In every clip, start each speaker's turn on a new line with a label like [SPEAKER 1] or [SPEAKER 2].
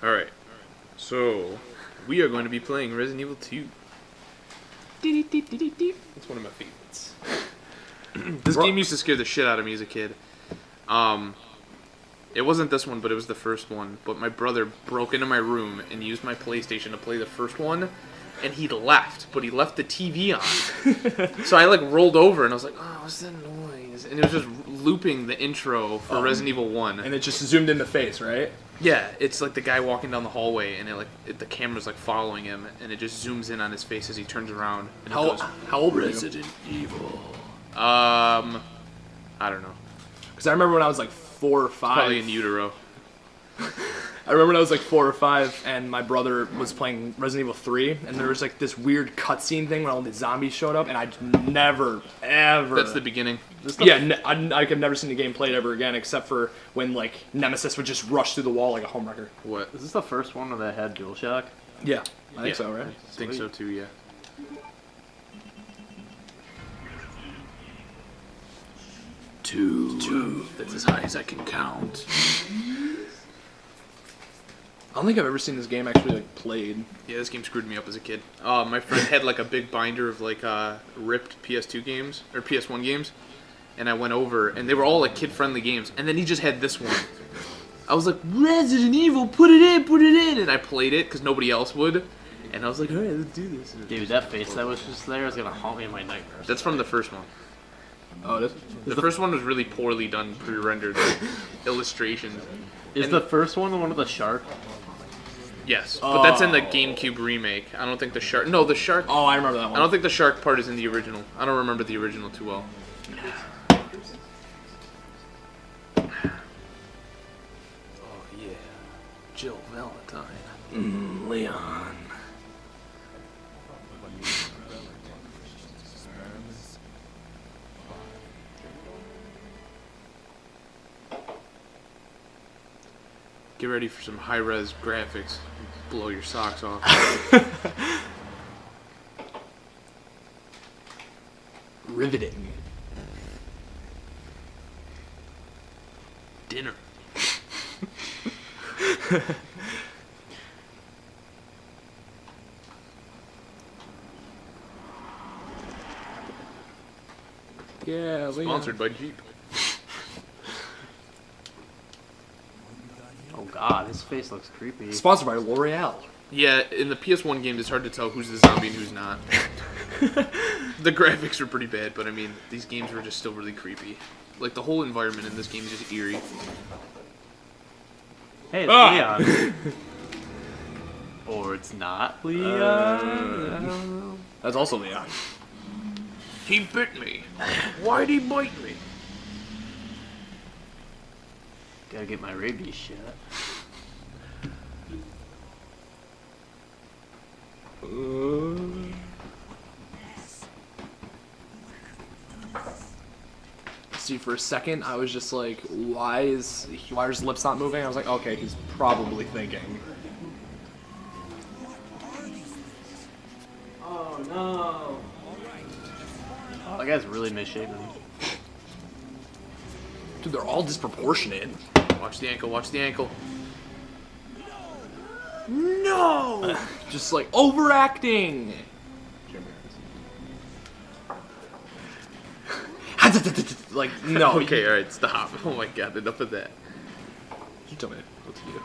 [SPEAKER 1] Alright, so we are going to be playing Resident Evil 2. It's one of my favorites. This game used to scare the shit out of me as a kid. It wasn't this one, but it was the first one. But my brother broke into my room and used my PlayStation to play the first one, and he left, but he left the TV on. So I rolled over and I was like, oh, what's that noise? And it was just looping the intro for Resident Evil 1.
[SPEAKER 2] And it just zoomed in the face, right?
[SPEAKER 1] Yeah, it's like the guy walking down the hallway, and the camera's following him, and it just zooms in on his face as he turns around. And
[SPEAKER 2] How old were you?
[SPEAKER 1] Resident Evil. I don't know.
[SPEAKER 2] Because I remember when I was 4 or 5.
[SPEAKER 1] Probably in utero.
[SPEAKER 2] I remember when I was 4 or 5, and my brother was playing Resident Evil 3, and there was this weird cutscene thing when all the zombies showed up, and I never, ever...
[SPEAKER 1] That's the beginning.
[SPEAKER 2] Yeah, I could never see the game played ever again, except for when Nemesis would just rush through the wall like a homewrecker.
[SPEAKER 1] What?
[SPEAKER 3] Is this the first one that had DualShock?
[SPEAKER 2] Yeah, I think so, right?
[SPEAKER 1] I think so too, yeah. Two. That's as high as I can count.
[SPEAKER 2] I don't think I've ever seen this game actually played.
[SPEAKER 1] Yeah, this game screwed me up as a kid. My friend had a big binder of ripped PS2 games or PS1 games, and I went over and they were all kid-friendly games. And then he just had this one. I was like, Resident Evil, put it in, and I played it because nobody else would. And I was like, all right, let's do this.
[SPEAKER 3] Dude, that face that was just there is gonna haunt me in my nightmares.
[SPEAKER 1] That's from the first one.
[SPEAKER 2] Oh, it is?
[SPEAKER 1] The first one was really poorly done, pre-rendered illustrations.
[SPEAKER 3] Is the first one the one with the shark?
[SPEAKER 1] Yes, but that's in the GameCube remake. I don't think the shark... No, the shark...
[SPEAKER 2] Oh, I remember that one.
[SPEAKER 1] I don't think the shark part is in the original. I don't remember the original too well. Oh, yeah. Jill Valentine.
[SPEAKER 2] Leon.
[SPEAKER 1] Get ready for some high-res graphics. Blow your socks off.
[SPEAKER 2] Riveting.
[SPEAKER 1] Dinner.
[SPEAKER 2] Yeah,
[SPEAKER 1] Sponsored by Jeep.
[SPEAKER 3] Oh god, his face looks creepy.
[SPEAKER 2] Sponsored by L'Oreal.
[SPEAKER 1] Yeah, in the PS1 games, it's hard to tell who's the zombie and who's not. The graphics are pretty bad, but I mean, these games were just still really creepy. The whole environment in this game is just eerie.
[SPEAKER 3] Hey, it's Leon. Or it's not Leon. I don't know.
[SPEAKER 2] That's also Leon.
[SPEAKER 1] He bit me. Why'd he bite me?
[SPEAKER 3] Gotta get my rabies shot.
[SPEAKER 2] See, for a second, I was just like, why are his lips not moving? I was like, okay, he's probably thinking.
[SPEAKER 3] Oh no. Oh, that guy's really misshapen.
[SPEAKER 2] Dude, they're all disproportionate.
[SPEAKER 1] Watch the ankle, watch the ankle.
[SPEAKER 2] No! Just overacting! No.
[SPEAKER 1] Okay, alright, stop. Oh my god, enough of that.
[SPEAKER 2] You tell me what to do.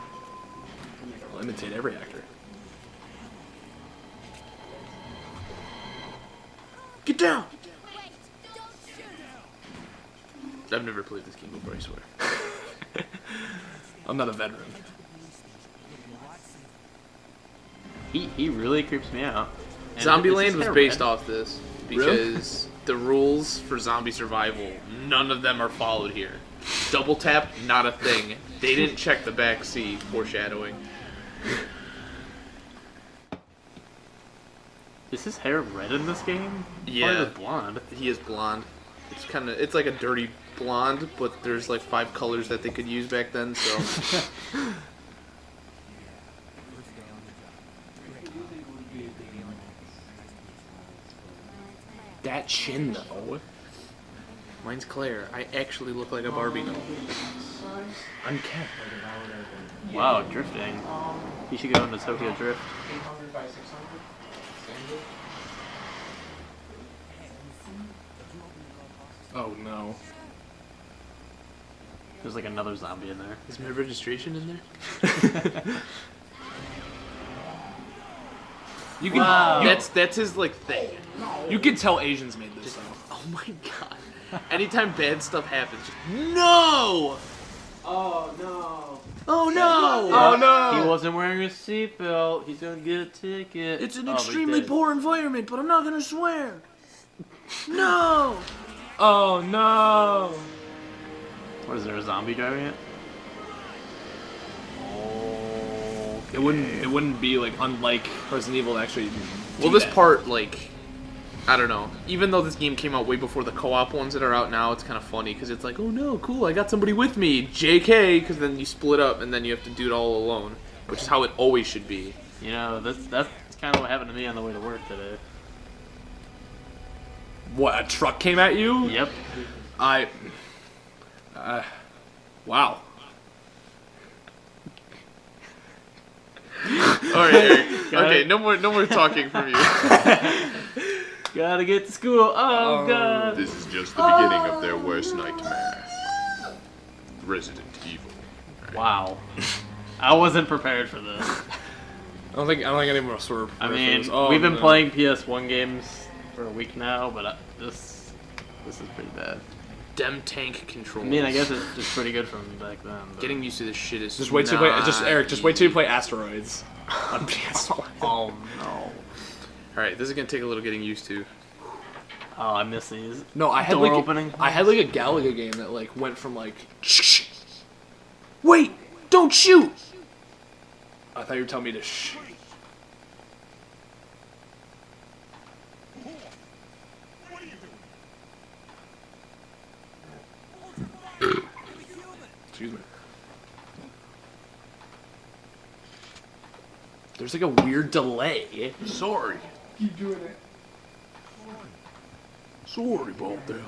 [SPEAKER 2] I'll imitate every actor.
[SPEAKER 1] Get down! I've never played this game before, I swear.
[SPEAKER 2] I'm not a veteran.
[SPEAKER 3] He really creeps me out. And
[SPEAKER 1] Zombieland was based
[SPEAKER 3] red.
[SPEAKER 1] off this because the rules for zombie survival, none of them are followed here. Double tap, not a thing. They didn't check the back seat, foreshadowing.
[SPEAKER 3] Is his hair red in this game?
[SPEAKER 1] Yeah.
[SPEAKER 3] It's blonde.
[SPEAKER 1] He is blonde. It's like a dirty blonde, but there's 5 colors that they could use back then, so.
[SPEAKER 2] That chin, though.
[SPEAKER 1] Mine's Claire. I actually look like a Barbie doll.
[SPEAKER 2] Uncanny.
[SPEAKER 3] Wow, drifting. You should go into Tokyo Drift.
[SPEAKER 2] Oh no.
[SPEAKER 3] There's like another zombie in there.
[SPEAKER 1] Is my registration in there?
[SPEAKER 2] You can
[SPEAKER 3] Wow.
[SPEAKER 1] That's his like thing.
[SPEAKER 2] you can tell Asians made this though.
[SPEAKER 1] Oh my god. Anytime bad stuff happens, just no!
[SPEAKER 4] Oh no.
[SPEAKER 1] Oh no!
[SPEAKER 2] Oh no!
[SPEAKER 3] He wasn't wearing a seatbelt. He's gonna get a ticket.
[SPEAKER 1] It's an
[SPEAKER 3] Oh, but he
[SPEAKER 1] extremely
[SPEAKER 3] did.
[SPEAKER 1] poor environment, but I'm not gonna swear. No!
[SPEAKER 2] Oh no!
[SPEAKER 3] What is there, a zombie driving it? Oh.
[SPEAKER 2] It wouldn't be like unlike Resident Evil to actually.
[SPEAKER 1] Well,
[SPEAKER 2] do
[SPEAKER 1] this
[SPEAKER 2] that.
[SPEAKER 1] part, like, I don't know. Even though this game came out way before the co-op ones that are out now, it's kind of funny because it's like, oh no, cool, I got somebody with me, JK, because then you split up and then you have to do it all alone, which is how it always should be.
[SPEAKER 3] You know, that's kind of what happened to me on the way to work today.
[SPEAKER 2] What, a truck came at you?
[SPEAKER 3] Yep.
[SPEAKER 2] Wow.
[SPEAKER 1] All right, Eric. Okay, no more talking from you.
[SPEAKER 3] Gotta get to school. Oh god.
[SPEAKER 5] This is just the beginning of their worst nightmare. Resident Evil.
[SPEAKER 3] Wow. I wasn't prepared for this.
[SPEAKER 2] I don't think anyone was sort of.
[SPEAKER 3] I
[SPEAKER 2] prepared for
[SPEAKER 3] mean,
[SPEAKER 2] this. Oh,
[SPEAKER 3] we've been
[SPEAKER 2] no.
[SPEAKER 3] playing PS1 games for a week now, but this is pretty bad.
[SPEAKER 1] Dem tank controls.
[SPEAKER 3] I mean, I guess it's just pretty good from back then. But...
[SPEAKER 1] Getting used to this shit is
[SPEAKER 2] Just wait till you play. Just
[SPEAKER 1] not
[SPEAKER 2] Eric. Just wait till you
[SPEAKER 1] easy.
[SPEAKER 2] play Asteroids on PS1.
[SPEAKER 3] Oh no.
[SPEAKER 1] All right, this is gonna take a little getting used to.
[SPEAKER 3] Oh, I miss these.
[SPEAKER 2] No, I had
[SPEAKER 3] Door
[SPEAKER 2] like
[SPEAKER 3] opening.
[SPEAKER 2] I had like a Galaga game that like went from like.
[SPEAKER 1] Wait! Don't shoot!
[SPEAKER 2] I thought you were telling me to shh. Excuse me. There's like a weird delay.
[SPEAKER 1] Sorry.
[SPEAKER 4] Keep doing it.
[SPEAKER 1] Sorry about that.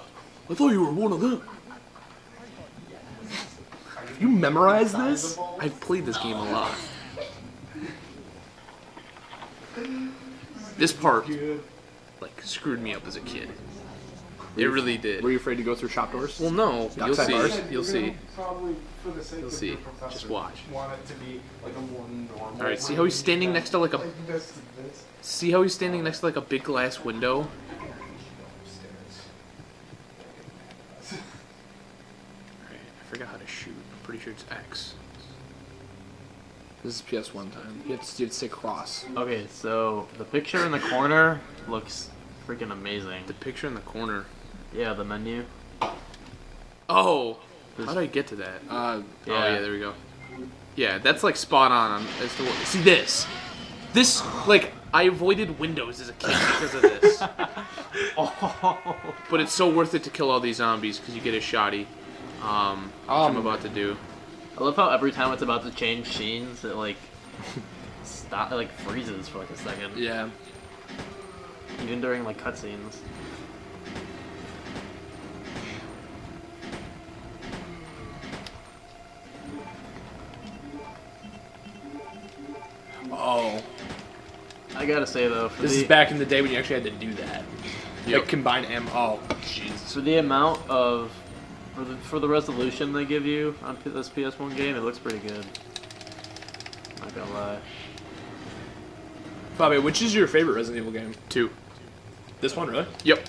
[SPEAKER 1] I thought you were one of them.
[SPEAKER 2] You memorized this?
[SPEAKER 1] I've played this game a lot. This part, like, screwed me up as a kid. It really did.
[SPEAKER 2] Were you afraid to go through shop doors?
[SPEAKER 1] Well, no. You'll
[SPEAKER 2] Dockside
[SPEAKER 1] see.
[SPEAKER 2] bars?
[SPEAKER 1] You'll see.
[SPEAKER 4] Probably for the sake
[SPEAKER 1] You'll
[SPEAKER 4] of
[SPEAKER 1] see.
[SPEAKER 4] your professor,
[SPEAKER 1] Just watch.
[SPEAKER 4] Want it to be like a more normal.
[SPEAKER 1] All right. See how he's standing next to like a.
[SPEAKER 4] Like this to this.
[SPEAKER 1] See how he's standing next to like a big glass window.
[SPEAKER 4] Upstairs.
[SPEAKER 1] Alright, I forgot how to shoot. I'm pretty sure it's X.
[SPEAKER 2] This is PS1 time. You have to say cross.
[SPEAKER 3] Okay, so the picture in the corner looks freaking amazing.
[SPEAKER 1] The picture in the corner.
[SPEAKER 3] Yeah, the menu.
[SPEAKER 1] Oh! How did I get to that? Oh yeah, there we go. Yeah, that's like spot on as to what. See this? This, like, I avoided Windows as a kid because of this. But it's so worth it to kill all these zombies because you get a shotty. Which I'm about to do.
[SPEAKER 3] I love how every time it's about to change scenes, it like stop, it like freezes for like a second.
[SPEAKER 2] Yeah.
[SPEAKER 3] Even during like cutscenes.
[SPEAKER 2] Oh.
[SPEAKER 3] I gotta say though, for
[SPEAKER 2] This
[SPEAKER 3] the
[SPEAKER 2] is back in the day when you actually had to do that.
[SPEAKER 1] Yep.
[SPEAKER 2] Like combine M. Oh, Jesus.
[SPEAKER 3] for the amount of for the resolution they give you on this PS1 game, it looks pretty good. Not gonna lie.
[SPEAKER 2] Bobby, which is your favorite Resident Evil game?
[SPEAKER 1] 2.
[SPEAKER 2] This one, really?
[SPEAKER 1] Yep.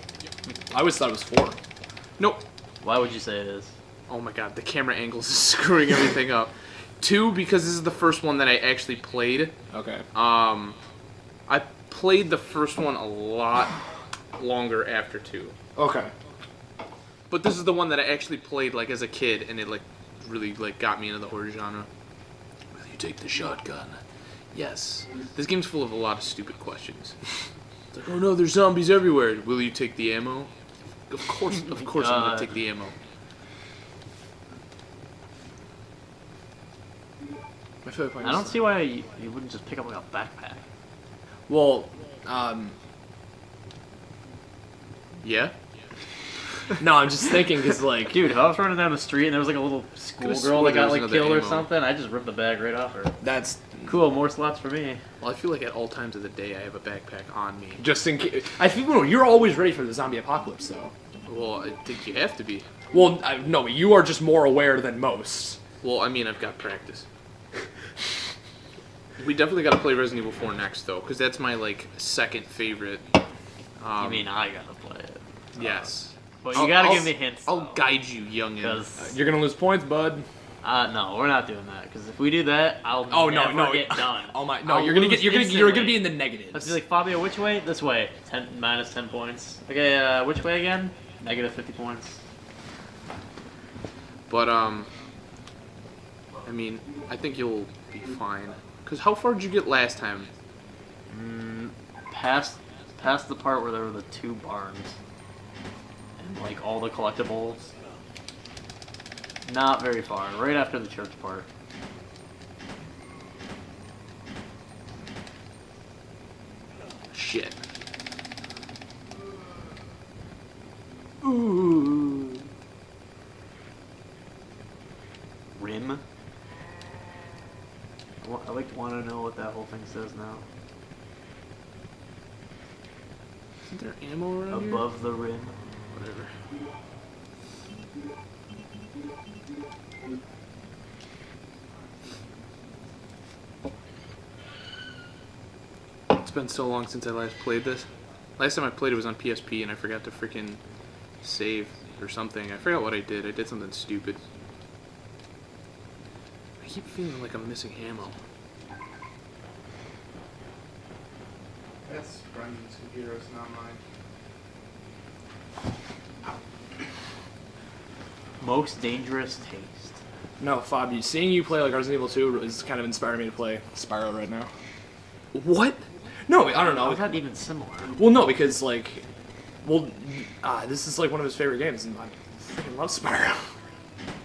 [SPEAKER 2] I always thought it was 4.
[SPEAKER 1] Nope.
[SPEAKER 3] Why would you say it is?
[SPEAKER 1] Oh my god, the camera angles is screwing everything up. 2, because this is the first one that I actually played.
[SPEAKER 2] Okay.
[SPEAKER 1] I played the first one a lot longer after 2.
[SPEAKER 2] Okay.
[SPEAKER 1] But this is the one that I actually played like as a kid, and it like really like got me into the horror genre. Will you take the shotgun? Yes. This game's full of a lot of stupid questions. It's like, oh no, there's zombies everywhere. Will you take the ammo? Of course I'm gonna take the ammo.
[SPEAKER 2] I feel like
[SPEAKER 3] I don't see why you wouldn't just pick up like a backpack.
[SPEAKER 2] Well,
[SPEAKER 1] Yeah?
[SPEAKER 2] No, I'm just thinking because like,
[SPEAKER 3] Dude, if I was running down the street and there was like a little
[SPEAKER 1] Could've
[SPEAKER 3] schoolgirl
[SPEAKER 1] swore
[SPEAKER 3] that
[SPEAKER 1] there
[SPEAKER 3] got
[SPEAKER 1] was
[SPEAKER 3] like
[SPEAKER 1] another
[SPEAKER 3] killed or
[SPEAKER 1] ammo.
[SPEAKER 3] something, I just ripped the bag right off her.
[SPEAKER 2] that's
[SPEAKER 3] Cool, more slots for me.
[SPEAKER 1] Well, I feel like at all times of the day I have a backpack on me.
[SPEAKER 2] just in case. I think you're always ready for the zombie apocalypse, though.
[SPEAKER 1] Well, I think you have to be.
[SPEAKER 2] Well, no, but you are just more aware than most.
[SPEAKER 1] Well, I mean, I've got practice. We definitely got to play Resident Evil 4 next, though, because that's my like second favorite.
[SPEAKER 3] You mean I gotta play it?
[SPEAKER 1] Yes.
[SPEAKER 3] But you gotta give me hints.
[SPEAKER 1] I'll guide you, youngin.
[SPEAKER 3] Because
[SPEAKER 2] You're gonna lose points, bud.
[SPEAKER 3] no, we're not doing that. Because if we do that, I'll
[SPEAKER 2] Oh
[SPEAKER 3] never
[SPEAKER 2] no,
[SPEAKER 3] get done.
[SPEAKER 2] Oh my, no,
[SPEAKER 3] I'll
[SPEAKER 2] you're gonna
[SPEAKER 3] lose
[SPEAKER 2] get, you're gonna
[SPEAKER 3] instantly.
[SPEAKER 2] be in the negatives.
[SPEAKER 3] Let's be like, Fabio, which way? This way. Minus 10 points. Okay, which way again? Negative 50 points.
[SPEAKER 1] But I mean, I think you'll be fine. Cause how far did you get last time?
[SPEAKER 3] Past the part where there were the 2 barns. And like all the collectibles. Not very far. Right after the church part.
[SPEAKER 1] Shit.
[SPEAKER 3] Ooh. Rim. I like to want to know what that whole thing says now.
[SPEAKER 1] Isn't there ammo around here?
[SPEAKER 3] Above the rim.
[SPEAKER 1] Whatever. It's been so long since I last played this. Last time I played it was on PSP and I forgot to freaking save or something. I forgot what I did. I did something stupid. I keep feeling like I'm missing ammo.
[SPEAKER 4] That's Brendan's computer, it's not mine.
[SPEAKER 3] Most dangerous taste.
[SPEAKER 2] No, Fabio, seeing you play like Resident Evil 2 is kind of inspiring me to play Spyro right now.
[SPEAKER 1] What?
[SPEAKER 2] No, I don't
[SPEAKER 3] How
[SPEAKER 2] know.
[SPEAKER 3] is that even similar?
[SPEAKER 2] Well, no, because like, this is like one of his favorite games, and I freaking love Spyro.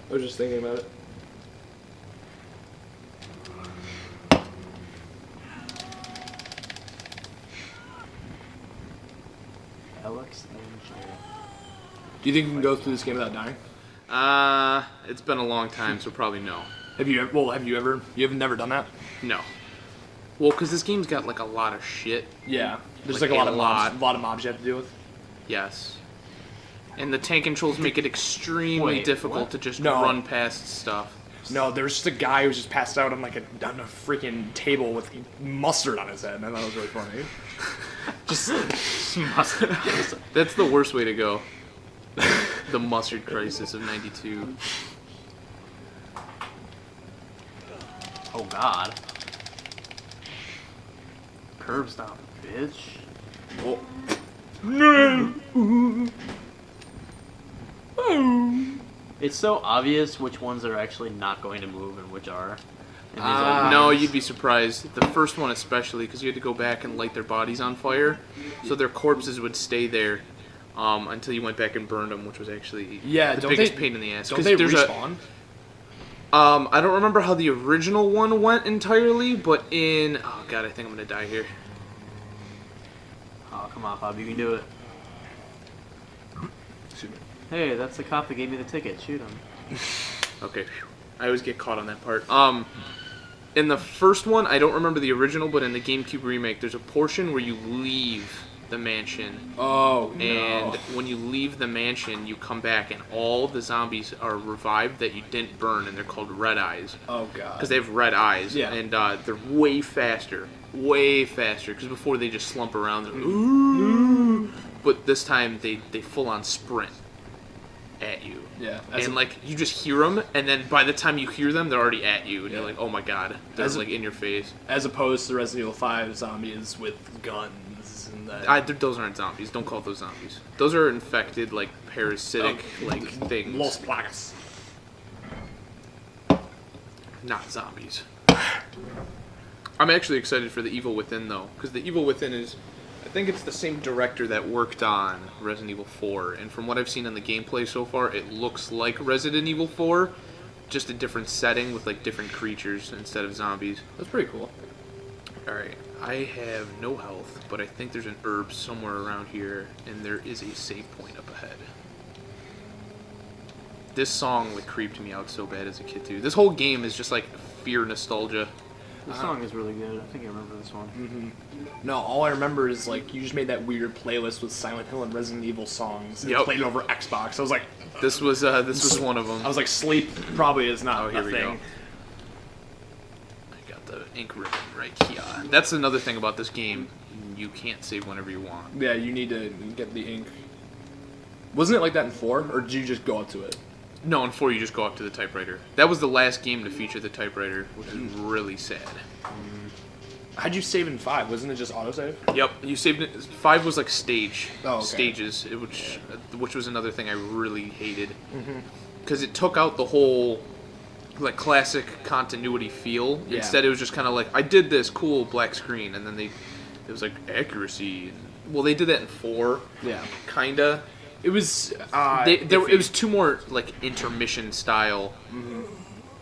[SPEAKER 2] I was just thinking about it.
[SPEAKER 3] Alex and Jay.
[SPEAKER 2] Do you think you can go through this game without dying?
[SPEAKER 1] It's been a long time, so probably no.
[SPEAKER 2] Have you ever? Well, you have never done that?
[SPEAKER 1] No. Well, because this game's got like a lot of shit.
[SPEAKER 2] Yeah. There's
[SPEAKER 1] Like
[SPEAKER 2] like, a
[SPEAKER 1] a
[SPEAKER 2] lot
[SPEAKER 1] lot.
[SPEAKER 2] of mobs you have to deal with.
[SPEAKER 1] Yes. And the tank controls make it extremely
[SPEAKER 3] Wait,
[SPEAKER 1] difficult
[SPEAKER 3] what?
[SPEAKER 1] to just
[SPEAKER 2] No.
[SPEAKER 1] run past stuff.
[SPEAKER 2] No, there was just a guy who was just passed out on like on a freaking table with mustard on his head, and I thought it was really funny. Just
[SPEAKER 1] That's the worst way to go. The mustard crisis of '92.
[SPEAKER 3] Oh god. Curb stop, bitch.
[SPEAKER 2] oh.
[SPEAKER 3] It's so obvious which ones are actually not going to move and which are. And these
[SPEAKER 1] No,
[SPEAKER 3] ones-
[SPEAKER 1] you'd be surprised. The first one especially, because you had to go back and light their bodies on fire, so their corpses would stay there until you went back and burned them, which was actually
[SPEAKER 2] Yeah,
[SPEAKER 1] the
[SPEAKER 2] don't
[SPEAKER 1] biggest
[SPEAKER 2] they-
[SPEAKER 1] pain in the ass.
[SPEAKER 2] Don't
[SPEAKER 1] 'Cause
[SPEAKER 2] they
[SPEAKER 1] there's
[SPEAKER 2] respawn?
[SPEAKER 1] I don't remember how the original one went entirely, but in oh god, I think I'm gonna die here.
[SPEAKER 3] Oh, come on, Bob, you can do it.
[SPEAKER 2] Excuse me.
[SPEAKER 3] Hey, that's the cop that gave me the ticket. Shoot him.
[SPEAKER 1] Okay, phew. I always get caught on that part. In the first one, I don't remember the original, but in the GameCube remake, there's a portion where you leave the mansion,
[SPEAKER 2] Oh
[SPEAKER 1] and
[SPEAKER 2] no.
[SPEAKER 1] when you leave the mansion, you come back, and all the zombies are revived that you didn't burn, and they're called Red Eyes
[SPEAKER 2] Oh god.
[SPEAKER 1] because they have red eyes,
[SPEAKER 2] Yeah.
[SPEAKER 1] and they're way faster, because before they just slump around, they're like, ooh, but this time they full on sprint at you.
[SPEAKER 2] Yeah.
[SPEAKER 1] And like you just hear them, and then by the time you hear them, they're already at you, and you're
[SPEAKER 2] Yeah.
[SPEAKER 1] like, "Oh my god!" They're
[SPEAKER 2] As a-
[SPEAKER 1] like in your face.
[SPEAKER 2] as opposed to Resident Evil 5 zombies with guns and that.
[SPEAKER 1] Those aren't zombies. Don't call those zombies. Those are infected, like parasitic, like things.
[SPEAKER 2] Los Plagas.
[SPEAKER 1] Not zombies. I'm actually excited for the Evil Within though, because the Evil Within is, I think it's the same director that worked on Resident Evil 4, and from what I've seen on the gameplay so far, it looks like Resident Evil 4, just a different setting with like different creatures instead of zombies.
[SPEAKER 2] That's pretty cool.
[SPEAKER 1] Alright, I have no health, but I think there's an herb somewhere around here, and there is a save point up ahead. This song like creeped me out so bad as a kid too. This whole game is just like pure nostalgia.
[SPEAKER 3] This song is really good. I think I remember this one.
[SPEAKER 2] No, all I remember is like you just made that weird playlist with Silent Hill and Resident Evil songs and
[SPEAKER 1] Yep.
[SPEAKER 2] played it over Xbox. I was like,
[SPEAKER 1] This was one of them.
[SPEAKER 2] I was like, sleep probably is not
[SPEAKER 1] Here
[SPEAKER 2] a
[SPEAKER 1] we
[SPEAKER 2] thing.
[SPEAKER 1] go. I got the ink ribbon right here. That's another thing about this game. You can't save whenever you want.
[SPEAKER 2] Yeah, you need to get the ink. Wasn't it like that in 4, or did you just go up to it?
[SPEAKER 1] No, in 4 you just go up to the typewriter. That was the last game to feature the typewriter, which is really sad.
[SPEAKER 2] How'd you save in 5? Wasn't it just autosave?
[SPEAKER 1] Yep, you saved it. 5 was like
[SPEAKER 2] Okay.
[SPEAKER 1] stages, which was another thing I really hated, because it took out the whole like classic continuity feel.
[SPEAKER 2] Yeah.
[SPEAKER 1] Instead, it was just kind of like I did this cool black screen, and then it was like accuracy. Well, they did that in 4,
[SPEAKER 2] Yeah.
[SPEAKER 1] kinda.
[SPEAKER 2] It was.
[SPEAKER 1] It was two more like intermission style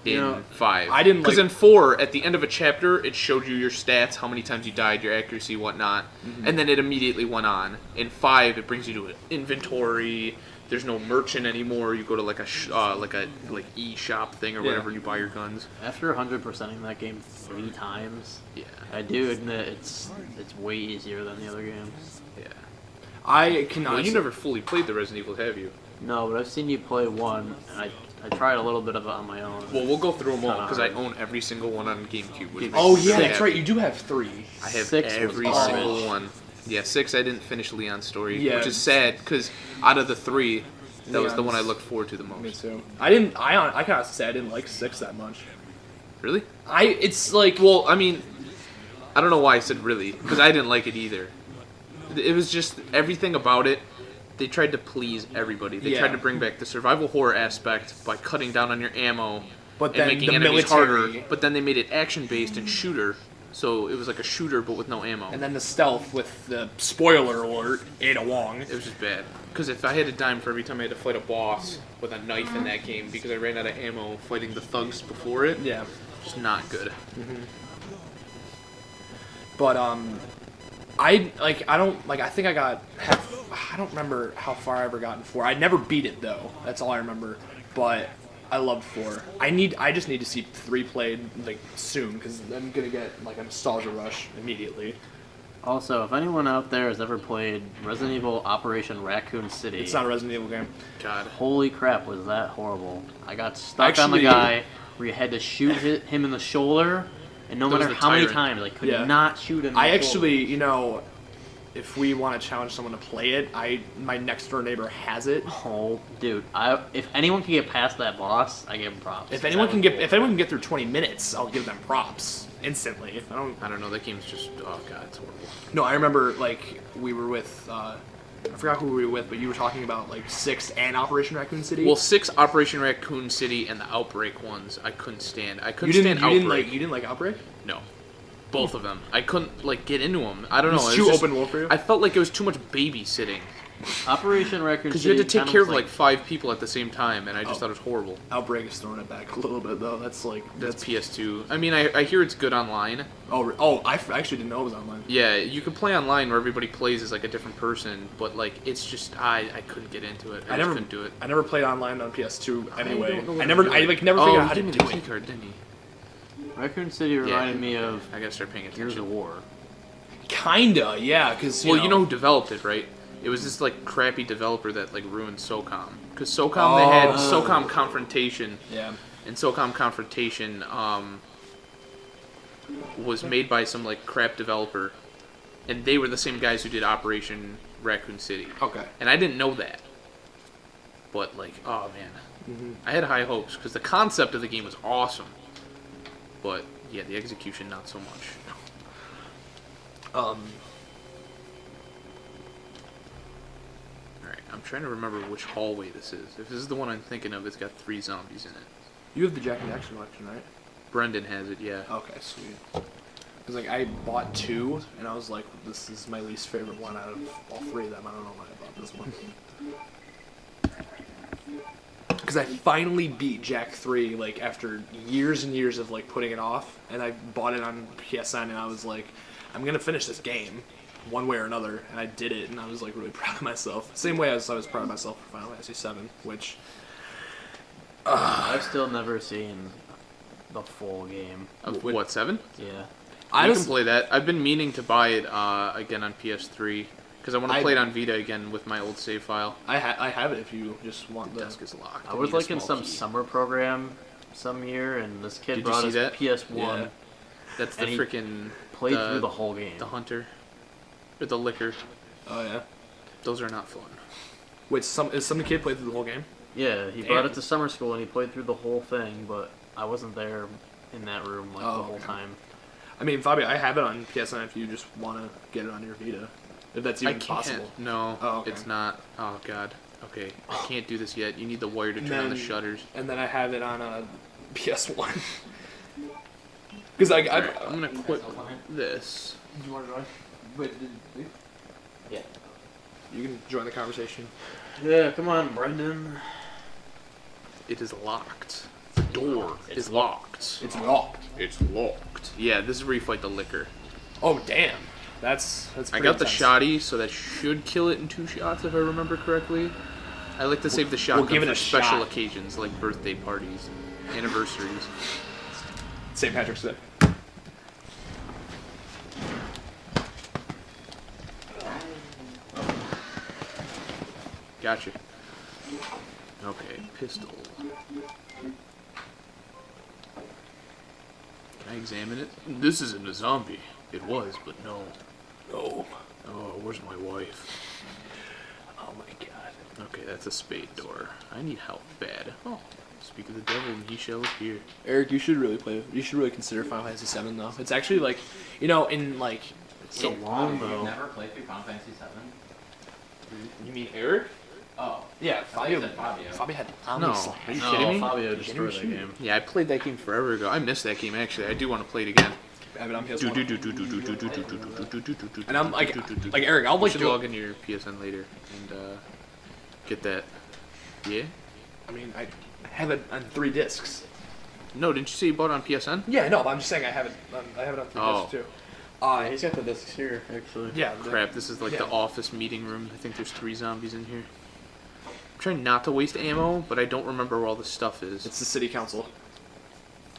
[SPEAKER 1] in
[SPEAKER 3] Yeah.
[SPEAKER 1] 5.
[SPEAKER 2] I didn't
[SPEAKER 1] because
[SPEAKER 2] like-
[SPEAKER 1] in 4 at the end of a chapter it showed you your stats, how many times you died, your accuracy, whatnot, and then it immediately went on. In 5 it brings you to an inventory. There's no merchant anymore. You go to like a e-shop thing or
[SPEAKER 2] Yeah.
[SPEAKER 1] whatever, and you buy your guns.
[SPEAKER 3] After 100%ing that game 3 times,
[SPEAKER 1] Yeah,
[SPEAKER 3] I do admit it's way easier than the other games.
[SPEAKER 1] yeah.
[SPEAKER 2] I cannot.
[SPEAKER 1] Well, you never fully played the Resident Evil, have you?
[SPEAKER 3] No, but I've seen you play one, and I tried a little bit of it on my own.
[SPEAKER 1] Well, we'll go through them all
[SPEAKER 3] Kinda
[SPEAKER 1] because I
[SPEAKER 3] hard.
[SPEAKER 1] own every single one on GameCube. which
[SPEAKER 2] Oh
[SPEAKER 1] makes me
[SPEAKER 2] yeah,
[SPEAKER 1] very
[SPEAKER 2] that's
[SPEAKER 1] happy.
[SPEAKER 2] right. You do have 3.
[SPEAKER 1] I have
[SPEAKER 3] 6 was
[SPEAKER 1] every
[SPEAKER 3] garbage.
[SPEAKER 1] single one. Yeah, 6 I didn't finish Leon's story,
[SPEAKER 2] Yeah.
[SPEAKER 1] which is sad because out of the 3, that was the one I
[SPEAKER 2] Leon's-
[SPEAKER 1] looked forward to the
[SPEAKER 2] Me
[SPEAKER 1] most.
[SPEAKER 2] too. I didn't. I kind of say I didn't like 6 that much.
[SPEAKER 1] Really?
[SPEAKER 2] It's like.
[SPEAKER 1] Well, I mean, I don't know why I said really because I didn't like it either. It was just everything about it. They tried to please everybody. They
[SPEAKER 2] Yeah.
[SPEAKER 1] tried to bring back the survival horror aspect by cutting down on your ammo
[SPEAKER 2] But
[SPEAKER 1] and
[SPEAKER 2] then
[SPEAKER 1] making
[SPEAKER 2] the
[SPEAKER 1] enemies
[SPEAKER 2] military.
[SPEAKER 1] harder. But then they made it action based and shooter, so it was like a shooter but with no ammo.
[SPEAKER 2] And then the stealth with the spoiler alert, Ada Wong.
[SPEAKER 1] It was just bad. Because if I had a dime for every time I had to fight a boss with a knife in that game because I ran out of ammo fighting the thugs before it,
[SPEAKER 2] Yeah.
[SPEAKER 1] just not good.
[SPEAKER 2] But I think I got I don't remember how far I ever got in 4. I never beat it though. That's all I remember. But I loved 4. I just need to see 3 played like soon because I'm gonna get like a nostalgia rush immediately.
[SPEAKER 3] Also, if anyone out there has ever played Resident Evil Operation Raccoon City,
[SPEAKER 2] It's not a Resident Evil game.
[SPEAKER 1] God.
[SPEAKER 3] holy crap, was that horrible. I got stuck on the
[SPEAKER 2] Actually-
[SPEAKER 3] guy where you had to shoot him in the shoulder, and no
[SPEAKER 1] That was
[SPEAKER 3] matter
[SPEAKER 1] the
[SPEAKER 3] how many
[SPEAKER 1] tyrant.
[SPEAKER 3] times, I could
[SPEAKER 2] Yeah.
[SPEAKER 3] not shoot him in the
[SPEAKER 2] I
[SPEAKER 3] shoulder.
[SPEAKER 2] actually, if we want to challenge someone to play it, my next door neighbor has it.
[SPEAKER 3] Oh, dude! If anyone can get past that boss, I give him props.
[SPEAKER 2] If anyone can get through 20 minutes, I'll give them props instantly.
[SPEAKER 1] I don't know. That game's just, oh God, it's horrible.
[SPEAKER 2] No, I remember like we were with I forgot who we were with, but you were talking about like 6 and Operation Raccoon City.
[SPEAKER 1] Well, 6 Operation Raccoon City and the Outbreak ones I couldn't stand. I
[SPEAKER 2] you
[SPEAKER 1] couldn't
[SPEAKER 2] didn't
[SPEAKER 1] stand Outbreak.
[SPEAKER 2] you didn't like Outbreak?
[SPEAKER 1] No. Both of them. I couldn't like get into them. I don't know.
[SPEAKER 2] It was
[SPEAKER 1] it
[SPEAKER 2] too
[SPEAKER 1] was just-
[SPEAKER 2] open world for you?
[SPEAKER 1] I felt like it was too much babysitting
[SPEAKER 3] Operation Raccoon
[SPEAKER 1] because
[SPEAKER 3] City
[SPEAKER 1] you had to take
[SPEAKER 3] kinda
[SPEAKER 1] care of
[SPEAKER 3] was
[SPEAKER 1] like 5 people at the same time, and I just
[SPEAKER 2] Oh.
[SPEAKER 1] thought it was horrible.
[SPEAKER 2] Outbreak is throwing it back a little bit though. That's
[SPEAKER 1] PS2. I mean, I hear it's good online.
[SPEAKER 2] I actually didn't know it was online.
[SPEAKER 1] Yeah, you can play online where everybody plays as like a different person, but like it's just I couldn't get into it. I just couldn't do it.
[SPEAKER 2] I never played online on PS2 anyway.
[SPEAKER 1] don't know what
[SPEAKER 2] I
[SPEAKER 1] to
[SPEAKER 2] never
[SPEAKER 1] do.
[SPEAKER 2] I like never
[SPEAKER 1] Oh,
[SPEAKER 2] figured out
[SPEAKER 1] he
[SPEAKER 2] how to
[SPEAKER 1] gave me
[SPEAKER 2] do
[SPEAKER 1] the key
[SPEAKER 2] it.
[SPEAKER 1] card, didn't he?
[SPEAKER 3] Raccoon City reminded me of
[SPEAKER 1] I gotta start paying
[SPEAKER 3] Gears
[SPEAKER 1] attention.
[SPEAKER 3] of War.
[SPEAKER 2] Kinda, yeah, because
[SPEAKER 1] Well, you know who developed it, right? It was this like crappy developer that like ruined SOCOM. Because SOCOM, they had
[SPEAKER 2] Oh.
[SPEAKER 1] SOCOM Confrontation,
[SPEAKER 2] yeah.
[SPEAKER 1] and SOCOM Confrontation was made by some like crap developer, and they were the same guys who did Operation Raccoon City.
[SPEAKER 2] Okay.
[SPEAKER 1] And I didn't know that. But like, oh man, I had high hopes because the concept of the game was awesome. But yeah, the execution not so much. Alright, I'm trying to remember which hallway this is. If this is the one I'm thinking of, it's got 3 zombies in it.
[SPEAKER 2] You have the Jack and Daxter collection, right?
[SPEAKER 1] Brendan has it, yeah.
[SPEAKER 2] Okay, sweet. Because like I bought 2, and I was like, this is my least favorite one out of all 3 of them. I don't know why I bought this one. Because I finally beat Jak 3 like after years and years of like putting it off, and I bought it on PSN, and I was like, I'm gonna finish this game one way or another, and I did it, and I was like really proud of myself. Same way as I was proud of myself for Final Fantasy VII, which
[SPEAKER 3] I've still never seen the full game.
[SPEAKER 1] Of what, 7?
[SPEAKER 3] Yeah.
[SPEAKER 2] I
[SPEAKER 1] You
[SPEAKER 2] was
[SPEAKER 1] can play that. I've been meaning to buy it again on PS3 because I want to
[SPEAKER 2] I-
[SPEAKER 1] play it on Vita again with my old save file.
[SPEAKER 2] I have it if you just want
[SPEAKER 1] The
[SPEAKER 2] the.
[SPEAKER 1] desk is locked.
[SPEAKER 3] I was
[SPEAKER 1] need a
[SPEAKER 3] like in
[SPEAKER 1] small
[SPEAKER 3] some
[SPEAKER 1] key.
[SPEAKER 3] summer program some year, and this kid
[SPEAKER 1] Did you
[SPEAKER 3] brought
[SPEAKER 1] see
[SPEAKER 3] his
[SPEAKER 1] that?
[SPEAKER 3] PS1,
[SPEAKER 2] Yeah.
[SPEAKER 1] That's the
[SPEAKER 3] and he
[SPEAKER 1] freaking
[SPEAKER 3] played through the whole game.
[SPEAKER 1] the hunter or the liquor.
[SPEAKER 2] Oh yeah.
[SPEAKER 1] Those are not fun.
[SPEAKER 2] Wait, is some kid played through the whole game?
[SPEAKER 3] Yeah, he
[SPEAKER 2] Damn.
[SPEAKER 3] brought it to summer school and he played through the whole thing, but I wasn't there in that room like
[SPEAKER 2] Oh,
[SPEAKER 3] the whole
[SPEAKER 2] okay.
[SPEAKER 3] time.
[SPEAKER 2] I mean, Fabio, I have it on PSN if you just want to get it on your Vita, if that's
[SPEAKER 1] I
[SPEAKER 2] even
[SPEAKER 1] can't.
[SPEAKER 2] possible.
[SPEAKER 1] No,
[SPEAKER 2] Oh, okay.
[SPEAKER 1] it's not. Oh god. Okay, I can't do this yet. You need the wire to turn on the
[SPEAKER 2] Then-
[SPEAKER 1] shutters.
[SPEAKER 2] And then I have it on a PS1. Because I
[SPEAKER 1] Alright, I'm gonna quit this.
[SPEAKER 2] You want to join? Wait,
[SPEAKER 3] Yeah.
[SPEAKER 2] you can join the conversation.
[SPEAKER 3] Yeah, come on, Brendan.
[SPEAKER 1] It is locked. The door is locked.
[SPEAKER 2] It's locked.
[SPEAKER 5] It's locked.
[SPEAKER 1] Yeah, this is where you fight the liquor.
[SPEAKER 2] Oh damn, that's.
[SPEAKER 1] I
[SPEAKER 2] pretty
[SPEAKER 1] got the
[SPEAKER 2] intense.
[SPEAKER 1] shoddy, so that should kill it in 2 shots if I remember correctly. I like to save the shotgun
[SPEAKER 2] give it
[SPEAKER 1] for
[SPEAKER 2] a
[SPEAKER 1] special
[SPEAKER 2] shot.
[SPEAKER 1] occasions like birthday parties, anniversaries.
[SPEAKER 2] St. Patrick's Day.
[SPEAKER 1] Gotcha. Okay, pistol. Can I examine it? This isn't a zombie. It was, but no.
[SPEAKER 2] Oh.
[SPEAKER 1] Oh, where's my wife?
[SPEAKER 2] Oh my god.
[SPEAKER 1] Okay, that's a spade door. I need help bad. Oh, speak of the devil, and he shall appear.
[SPEAKER 2] Eric, you should really play. You should really consider Final Fantasy VII though. It's actually like, you know, in like.
[SPEAKER 3] It's so long
[SPEAKER 6] You've
[SPEAKER 3] though.
[SPEAKER 6] never played through Final Fantasy VII?
[SPEAKER 2] You mean Eric?
[SPEAKER 6] Oh.
[SPEAKER 2] Yeah,
[SPEAKER 6] I thought you said Fabio.
[SPEAKER 2] Fabio had
[SPEAKER 1] No,
[SPEAKER 2] Omnislash.
[SPEAKER 1] are you
[SPEAKER 3] No,
[SPEAKER 1] kidding me?
[SPEAKER 3] Fabio
[SPEAKER 2] kidding
[SPEAKER 3] destroyed
[SPEAKER 2] me?
[SPEAKER 3] that game.
[SPEAKER 1] Yeah, I played that game forever ago. I missed that game actually. I do want to play it again.
[SPEAKER 2] I have it on
[SPEAKER 1] Do
[SPEAKER 2] PS1.
[SPEAKER 1] do do do do do do do do do do do do do.
[SPEAKER 2] And I'm like
[SPEAKER 1] do.
[SPEAKER 2] Eric, I'll
[SPEAKER 1] You
[SPEAKER 2] like
[SPEAKER 1] should
[SPEAKER 2] do.
[SPEAKER 1] log into your PSN later and get that. Yeah?
[SPEAKER 2] I mean, I have it on 3 discs.
[SPEAKER 1] No, didn't you say you bought it on PSN?
[SPEAKER 2] Yeah, no, but I'm just saying I have it. I have it on 3
[SPEAKER 1] Oh.
[SPEAKER 2] discs too.
[SPEAKER 3] He's got the discs here, actually.
[SPEAKER 2] Yeah.
[SPEAKER 1] Crap, this is like
[SPEAKER 2] Yeah.
[SPEAKER 1] the office meeting room. I think there's 3 zombies in here. I'm trying not to waste ammo, but I don't remember where all the stuff is.
[SPEAKER 2] It's the city council.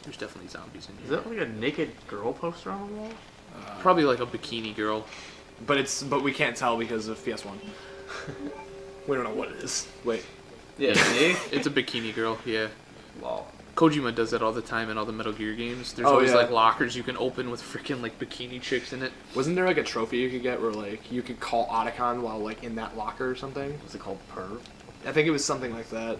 [SPEAKER 1] There's definitely zombies in
[SPEAKER 3] Is
[SPEAKER 1] here.
[SPEAKER 3] that like a naked girl poster on the wall?
[SPEAKER 1] Probably like a bikini girl.
[SPEAKER 2] But we can't tell because of PS1. We don't know what it is. Wait.
[SPEAKER 3] Yeah, see?
[SPEAKER 1] It's a bikini girl, yeah.
[SPEAKER 3] Lol.
[SPEAKER 1] Kojima does that all the time in all the Metal Gear games. There's
[SPEAKER 2] Oh,
[SPEAKER 1] always
[SPEAKER 2] yeah.
[SPEAKER 1] like lockers you can open with freaking like bikini chicks in it.
[SPEAKER 2] Wasn't there like a trophy you could get where like you could call Otacon while like in that locker or something?
[SPEAKER 3] What's it called? Perv?
[SPEAKER 2] I think it was something like that.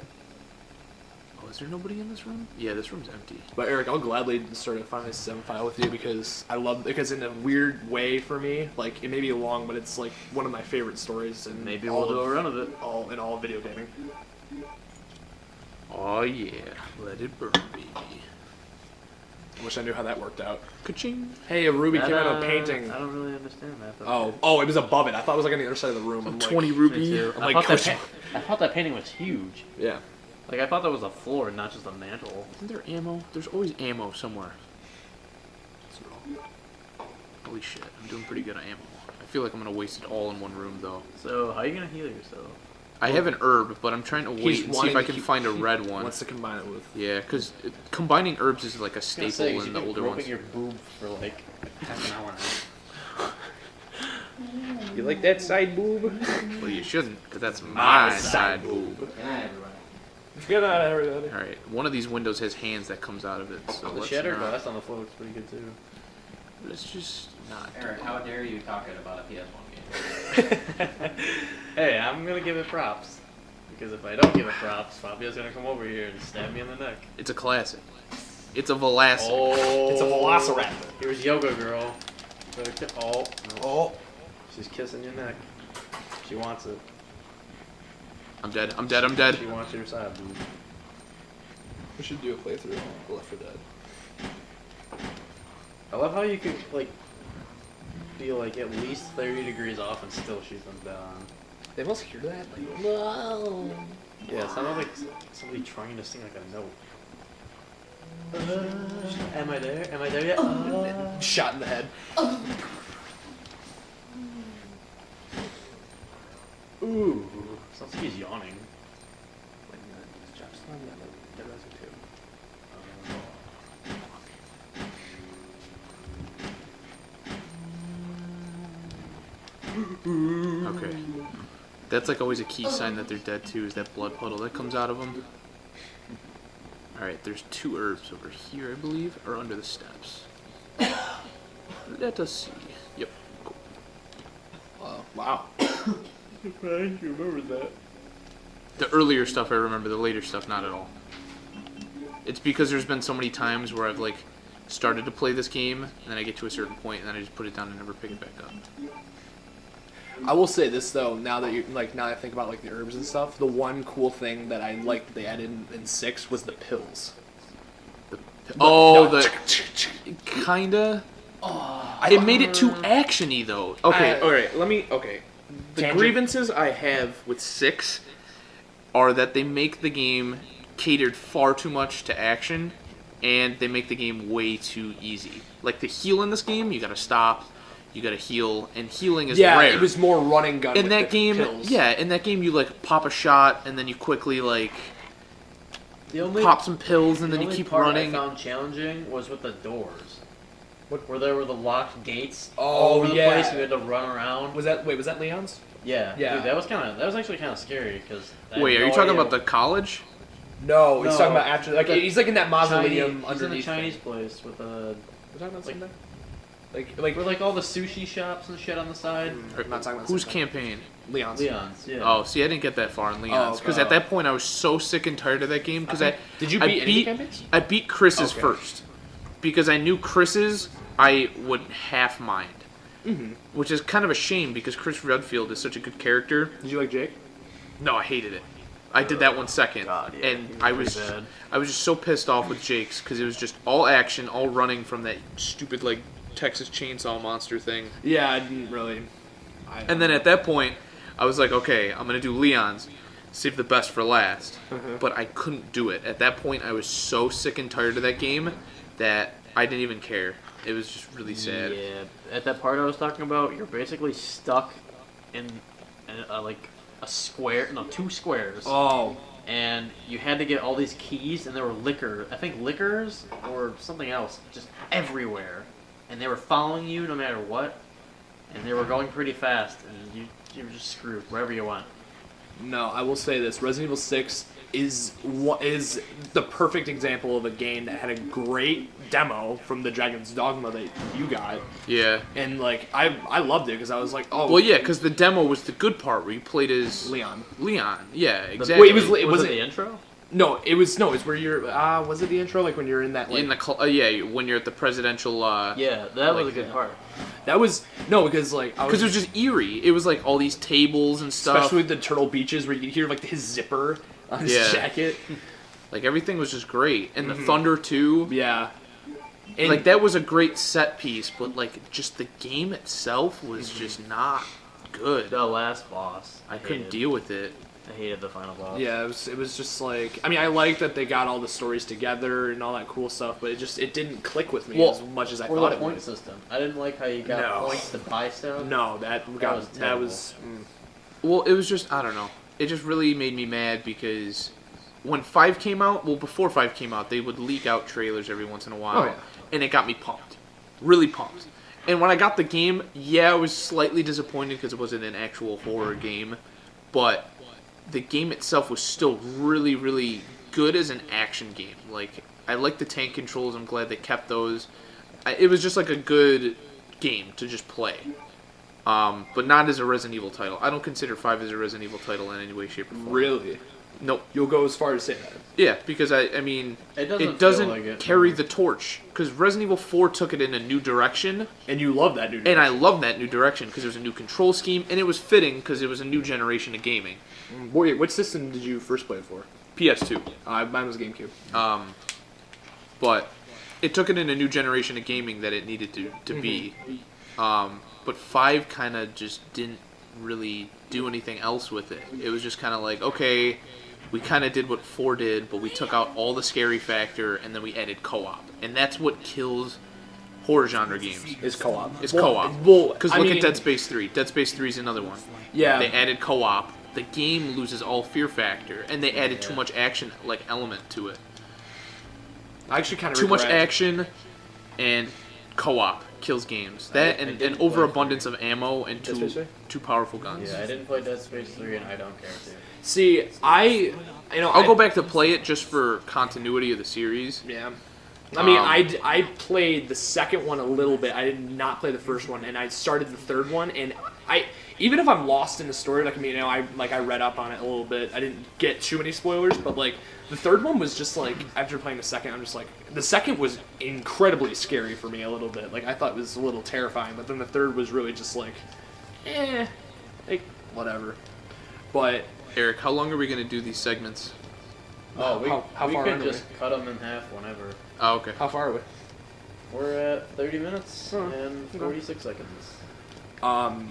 [SPEAKER 1] Oh, is there nobody in this room? Yeah, this room's empty.
[SPEAKER 2] But Eric, I'll gladly start a Final Fantasy VII file with you because because in a weird way for me, like it may be long, but it's like one of my favorite stories and
[SPEAKER 3] Maybe we'll do a run of it.
[SPEAKER 2] all in all of video gaming.
[SPEAKER 1] Oh yeah, let it burn, baby.
[SPEAKER 2] I wish I knew how that worked out.
[SPEAKER 1] Ka-ching.
[SPEAKER 2] Hey, a Ruby came out of
[SPEAKER 3] That,
[SPEAKER 2] a painting.
[SPEAKER 3] I don't really understand that. Though.
[SPEAKER 2] Oh, it was above it. I thought it was like on the other side of the room. I'm like,
[SPEAKER 1] 20
[SPEAKER 3] Me
[SPEAKER 1] rupee.
[SPEAKER 3] too.
[SPEAKER 2] I'm
[SPEAKER 3] I,
[SPEAKER 2] like,
[SPEAKER 3] thought that
[SPEAKER 2] Coach-
[SPEAKER 3] I thought that painting was huge.
[SPEAKER 2] Yeah.
[SPEAKER 3] Like I thought that was a floor, not just a mantle.
[SPEAKER 1] Isn't there ammo? There's always ammo somewhere. Holy shit, I'm doing pretty good on ammo. I feel like I'm gonna waste it all in one room though.
[SPEAKER 3] So how are you gonna heal yourself?
[SPEAKER 1] I have an herb, but I'm trying to
[SPEAKER 2] He's
[SPEAKER 1] wait and see
[SPEAKER 2] wanting
[SPEAKER 1] if I
[SPEAKER 2] to
[SPEAKER 1] can
[SPEAKER 2] keep-
[SPEAKER 1] find a red one.
[SPEAKER 2] Wants to combine it with.
[SPEAKER 1] Yeah, because combining herbs is like a staple in the older ones.
[SPEAKER 3] your boob for like half an hour now.
[SPEAKER 1] You like that side boob? Well, you shouldn't, because that's my side boob.
[SPEAKER 6] Good night, everybody.
[SPEAKER 2] Good night, everybody.
[SPEAKER 1] All right, one of these windows has hands that comes out of it, so
[SPEAKER 3] The
[SPEAKER 1] let's
[SPEAKER 3] shattered
[SPEAKER 1] not.
[SPEAKER 3] glass on the floor looks pretty good too.
[SPEAKER 1] Let's just not.
[SPEAKER 6] Eric, how dare you talking about a PS1 game?
[SPEAKER 3] Hey, I'm gonna give it props. Because if I don't give it props, Fabio's gonna come over here and stab me in the neck.
[SPEAKER 1] It's a classic. It's a Velocity.
[SPEAKER 3] Oh,
[SPEAKER 2] It's a Velociraptor.
[SPEAKER 3] Here's Yoga Girl. Oh, no.
[SPEAKER 2] Oh.
[SPEAKER 3] She's kissing your neck. She wants it.
[SPEAKER 1] I'm dead. I'm dead. I'm dead.
[SPEAKER 3] She wants your side, dude.
[SPEAKER 2] We should do a playthrough of Left 4 Dead.
[SPEAKER 3] I love how you could like be like at least 30 degrees off and still shoot them down.
[SPEAKER 2] They must hear that. Like, no.
[SPEAKER 3] Yeah, it sounded like somebody trying to sing like a note. Am I there? Am I there yet?
[SPEAKER 2] Shot in the head.
[SPEAKER 3] Ooh, sounds like he's yawning.
[SPEAKER 1] Okay. That's like always a key sign that they're dead too, is that blood puddle that comes out of them. Alright, there's 2 herbs over here, I believe, or under the steps. Let us see. Yep, cool.
[SPEAKER 2] Wow.
[SPEAKER 3] You remember that?
[SPEAKER 1] The earlier stuff I remember, the later stuff not at all. It's because there's been so many times where I've like started to play this game, and then I get to a certain point, and then I just put it down and never pick it back up.
[SPEAKER 2] I will say this though, now that I think about like the herbs and stuff, the one cool thing that I liked that they added in 6 was the pills.
[SPEAKER 1] Kinda. It made it too actiony though. Okay, alright, okay. The
[SPEAKER 2] Tangent.
[SPEAKER 1] grievances I have with 6 are that they make the game catered far too much to action, and they make the game way too easy. Like the heal in this game, you gotta stop, you gotta heal, and healing is rare.
[SPEAKER 2] It was more running gun
[SPEAKER 1] in
[SPEAKER 2] with
[SPEAKER 1] that
[SPEAKER 2] the
[SPEAKER 1] game,
[SPEAKER 2] pills.
[SPEAKER 1] in that game you like pop a shot and then you quickly like
[SPEAKER 3] The only
[SPEAKER 1] pop some pills and
[SPEAKER 3] the
[SPEAKER 1] then you
[SPEAKER 3] only
[SPEAKER 1] keep
[SPEAKER 3] part
[SPEAKER 1] running.
[SPEAKER 3] I found challenging was with the doors.
[SPEAKER 2] What?
[SPEAKER 3] Where there were the locked gates
[SPEAKER 2] Oh,
[SPEAKER 3] all over the
[SPEAKER 2] yeah.
[SPEAKER 3] place. You had to run around.
[SPEAKER 2] Was that Leon's?
[SPEAKER 3] Yeah.
[SPEAKER 2] Yeah.
[SPEAKER 3] Dude, that was actually kind of scary because.
[SPEAKER 1] Wait, are you talking about the college?
[SPEAKER 2] No, he's
[SPEAKER 3] No.
[SPEAKER 2] talking about after. Like
[SPEAKER 3] The
[SPEAKER 2] he's like in that mausoleum
[SPEAKER 3] He's in the
[SPEAKER 2] underneath.
[SPEAKER 3] Chinese place with the
[SPEAKER 2] We're talking about
[SPEAKER 3] like-
[SPEAKER 2] something? Like
[SPEAKER 3] where like all the sushi shops and shit on the side.
[SPEAKER 2] I'm not talking about
[SPEAKER 1] Whose
[SPEAKER 2] something.
[SPEAKER 1] campaign?
[SPEAKER 2] Leon's.
[SPEAKER 3] Leon's, yeah.
[SPEAKER 1] Oh, see, I didn't get that far in Leon's
[SPEAKER 2] okay.
[SPEAKER 1] because at that point I was so sick and tired of that game because
[SPEAKER 2] Did you
[SPEAKER 1] I
[SPEAKER 2] beat any of the campaigns?
[SPEAKER 1] I beat Chris's
[SPEAKER 2] Okay.
[SPEAKER 1] first because I knew Chris's I would half mind, which is kind of a shame because Chris Redfield is such a good character.
[SPEAKER 2] Did you like Jake?
[SPEAKER 1] No, I hated it. I did that one second,
[SPEAKER 3] God, yeah,
[SPEAKER 1] and
[SPEAKER 3] he was
[SPEAKER 1] I
[SPEAKER 3] pretty
[SPEAKER 1] was
[SPEAKER 3] bad.
[SPEAKER 1] just so pissed off with Jake's because it was just all action, all running from that stupid like Texas Chainsaw Monster thing.
[SPEAKER 2] Yeah, I didn't really.
[SPEAKER 1] And then at that point, I was like, okay, I'm gonna do Leon's, save the best for last. But I couldn't do it. At that point, I was so sick and tired of that game that I didn't even care. It was just really sad.
[SPEAKER 3] Yeah, at that part I was talking about, you're basically stuck in like a square, no, 2 squares,
[SPEAKER 2] Oh,
[SPEAKER 3] and you had to get all these keys, and there were liquors or something else, just everywhere, and they were following you no matter what, and they were going pretty fast, and you were just screwed wherever you went.
[SPEAKER 2] no, I will say this: Resident Evil 6 is the perfect example of a game that had a great demo from the Dragon's Dogma that you got,
[SPEAKER 1] Yeah.
[SPEAKER 2] and like I loved it because I was like, oh,
[SPEAKER 1] Well, yeah, because the demo was the good part where you played as
[SPEAKER 2] Leon.
[SPEAKER 1] Leon. Yeah,
[SPEAKER 3] The-
[SPEAKER 1] exactly.
[SPEAKER 2] Wait, it
[SPEAKER 3] was
[SPEAKER 2] was
[SPEAKER 3] it the intro?
[SPEAKER 2] No, it was where you're. Was it the intro? Like when you're in that. Like,
[SPEAKER 1] in the yeah, when you're at the presidential.
[SPEAKER 3] Yeah, that was
[SPEAKER 1] Like,
[SPEAKER 3] a good part.
[SPEAKER 2] that was no because like I
[SPEAKER 1] Because it was just eerie. It was like all these tables and stuff.
[SPEAKER 2] especially with the Turtle Beaches where you could hear like his zipper on his
[SPEAKER 1] Yeah.
[SPEAKER 2] jacket.
[SPEAKER 1] Like everything was just great, and the thunder too.
[SPEAKER 2] Yeah. And
[SPEAKER 1] Like that was a great set piece, but like just the game itself was just not good.
[SPEAKER 3] The last boss.
[SPEAKER 1] I couldn't
[SPEAKER 3] hated.
[SPEAKER 1] deal with it.
[SPEAKER 3] I hated the final boss.
[SPEAKER 2] Yeah, it was just like I mean I like that they got all the stories together and all that cool stuff, but it didn't click with me
[SPEAKER 1] Well,
[SPEAKER 2] as much as I
[SPEAKER 3] Or
[SPEAKER 2] thought
[SPEAKER 3] the
[SPEAKER 2] it
[SPEAKER 3] point
[SPEAKER 2] would.
[SPEAKER 3] system. I didn't like how you got
[SPEAKER 2] No.
[SPEAKER 3] points to buy stuff.
[SPEAKER 2] No, that
[SPEAKER 3] was terrible.
[SPEAKER 2] was
[SPEAKER 1] Well, it was just I don't know. It just really made me mad because when 5 came out, well before 5 came out, they would leak out trailers every once in a while,
[SPEAKER 2] Oh, yeah.
[SPEAKER 1] and it got me pumped, really pumped. And when I got the game, yeah, I was slightly disappointed because it wasn't an actual horror game, but the game itself was still really, really good as an action game. Like, I like the tank controls. I'm glad they kept those. It was just like a good game to just play. But not as a Resident Evil title. I don't consider 5 as a Resident Evil title in any way, shape, or form.
[SPEAKER 2] really.
[SPEAKER 1] Nope.
[SPEAKER 2] You'll go as far as say that.
[SPEAKER 1] Yeah, because I mean,
[SPEAKER 3] It doesn't
[SPEAKER 1] doesn't
[SPEAKER 3] feel like it.
[SPEAKER 1] carry the torch. Because Resident Evil 4 took it in a new direction,
[SPEAKER 2] And you love that dude.
[SPEAKER 1] and I love that new direction because there was a new control scheme, and it was fitting because it was a new generation of gaming.
[SPEAKER 2] Boy, what system did you first play it for?
[SPEAKER 1] PS2.
[SPEAKER 2] Mine was GameCube.
[SPEAKER 1] But it took it in a new generation of gaming that it needed to be. But 5 kind of just didn't really do anything else with it. It was just kind of like, okay, we kind of did what 4 did, but we took out all the scary factor and then we added co-op. And that's what kills horror genre games.
[SPEAKER 2] Is co-op.
[SPEAKER 1] It's co-op.
[SPEAKER 2] Well,
[SPEAKER 1] Because
[SPEAKER 2] I
[SPEAKER 1] look
[SPEAKER 2] mean,
[SPEAKER 1] at Dead Space 3. Dead Space 3 is another one.
[SPEAKER 2] Yeah.
[SPEAKER 1] They added co-op. The game loses all fear factor, and they added too much action element to it.
[SPEAKER 2] I actually kind of
[SPEAKER 1] Too much action and co-op kills games. That
[SPEAKER 3] I
[SPEAKER 1] and
[SPEAKER 3] didn't
[SPEAKER 1] an
[SPEAKER 3] play
[SPEAKER 1] overabundance of ammo and
[SPEAKER 2] Dead Space 3?
[SPEAKER 1] two powerful guns.
[SPEAKER 3] Yeah, I didn't play Dead Space 3, and I don't care to.
[SPEAKER 2] See,
[SPEAKER 1] I'll go back to play it just for continuity of the series.
[SPEAKER 2] Yeah. I mean,
[SPEAKER 1] Um,
[SPEAKER 2] I played the second one a little bit. I did not play the first one, and I started the third one. And even if I'm lost in the story, like, I mean, I read up on it a little bit. I didn't get too many spoilers, but like the third one was just like, after playing the second, I'm just like, the second was incredibly scary for me a little bit. Like, I thought it was a little terrifying, but then the third was really just like, like whatever. But
[SPEAKER 1] Eric, how long are we gonna do these segments?
[SPEAKER 3] Oh, we
[SPEAKER 2] how far
[SPEAKER 3] can
[SPEAKER 2] under
[SPEAKER 3] just cut them in half whenever.
[SPEAKER 1] Oh, okay.
[SPEAKER 2] how far are we?
[SPEAKER 3] We're at 30 minutes
[SPEAKER 2] Oh,
[SPEAKER 3] and
[SPEAKER 2] okay.
[SPEAKER 3] 46 seconds.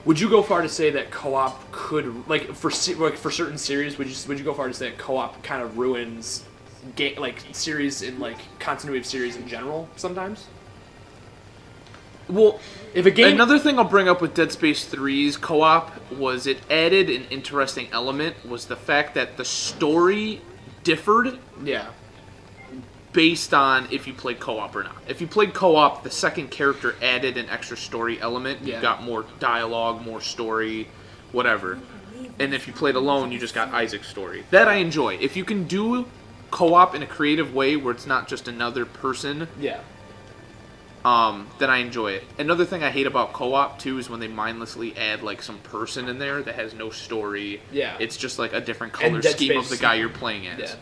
[SPEAKER 2] Would you go far to say that co-op could, like for certain series, would you go far to say that co-op kind of ruins series in like continuity of series in general sometimes?
[SPEAKER 1] Well,
[SPEAKER 2] If a game
[SPEAKER 1] another thing I'll bring up with Dead Space 3's co-op was it added an interesting element was the fact that the story differed
[SPEAKER 2] yeah.
[SPEAKER 1] based on if you played co-op or not. If you played co-op, the second character added an extra story element. You
[SPEAKER 2] Yeah.
[SPEAKER 1] got more dialogue, more story, whatever. And if you played alone, you just got Isaac's story. That I enjoy. If you can do co-op in a creative way where it's not just another person,
[SPEAKER 2] Yeah.
[SPEAKER 1] then I enjoy it. Another thing I hate about co-op too is when they mindlessly add like some person in there that has no story.
[SPEAKER 2] Yeah.
[SPEAKER 1] It's just like a different
[SPEAKER 2] And
[SPEAKER 1] color
[SPEAKER 2] Dead
[SPEAKER 1] scheme of
[SPEAKER 2] Space-
[SPEAKER 1] the guy you're playing as.
[SPEAKER 2] Yeah.